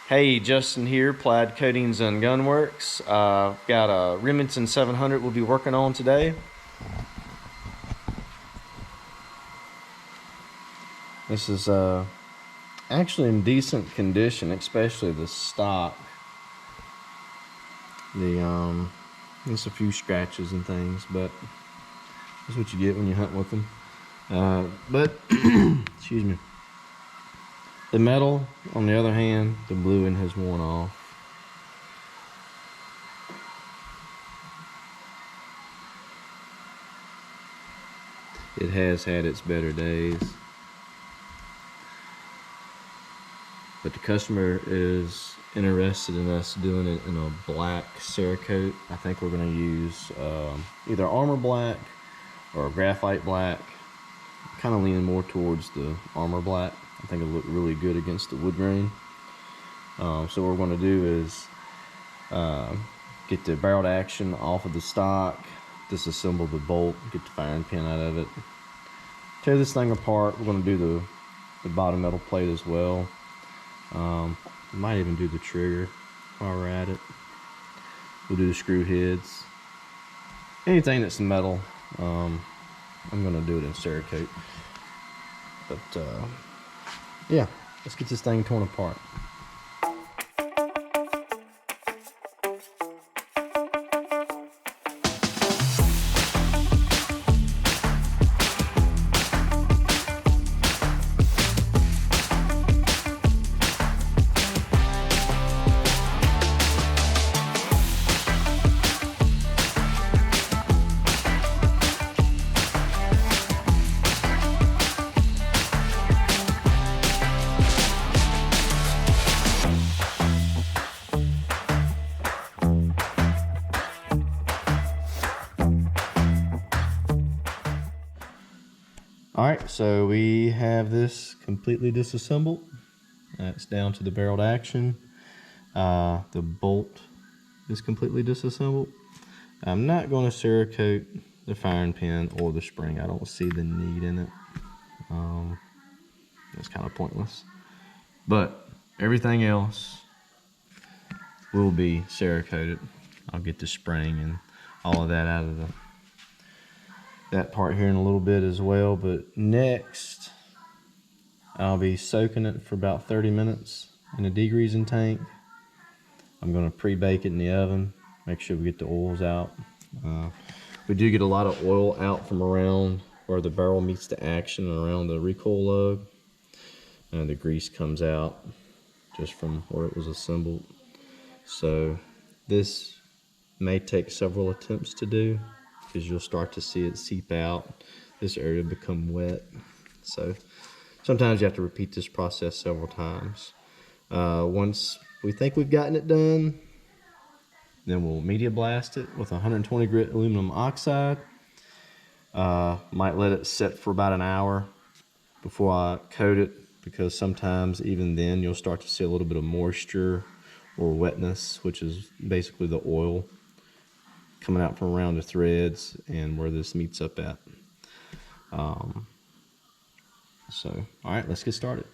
Hey, Justin here, Plaid Coatings and Gunworks. Got a Remington 700 we'll be working on today. This is actually in decent condition, especially the stock. There's a few scratches and things, but that's what you get when you hunt with them. But excuse me. The metal, on the other hand, the bluing has worn off. It has had its better days. But the customer is interested in us doing it in a black Cerakote. I think we're going to use either armor black or graphite black. Kind of leaning more towards the armor black. I think it'll look really good against the wood grain. So what we're going to do is get the barreled action off of the stock, disassemble the bolt, get the firing pin out of it, tear this thing apart. We're going to do the bottom metal plate as well. Might even do the trigger while we're at it. We'll do the screw heads. Anything that's metal, I'm going to do it in Cerakote. But yeah, let's get this thing torn apart. Alright, so we have this completely disassembled. That's down to the barreled action. The bolt is completely disassembled. I'm not going to Cerakote the firing pin or the spring. I don't see the need in it. It's kind of pointless. But everything else will be Cerakoted. I'll get the spring and all of that out of that part here in a little bit as well. But next I'll be soaking it for about 30 minutes in a degreasing tank. I'm going to pre-bake it in the oven, make sure we get the oils out. We do get a lot of oil out from around where the barrel meets the action and around the recoil lug. The grease comes out just from where it was assembled. So this may take several attempts to do, because you'll start to see it seep out. This area become wet. So sometimes you have to repeat this process several times. Once we think we've gotten it done, then we'll media blast it with 120 grit aluminum oxide. Might let it set for about an hour before I coat it, because sometimes even then you'll start to see a little bit of moisture or wetness, which is basically the oil coming out from around the threads and where this meets up at. So, all right, let's get started.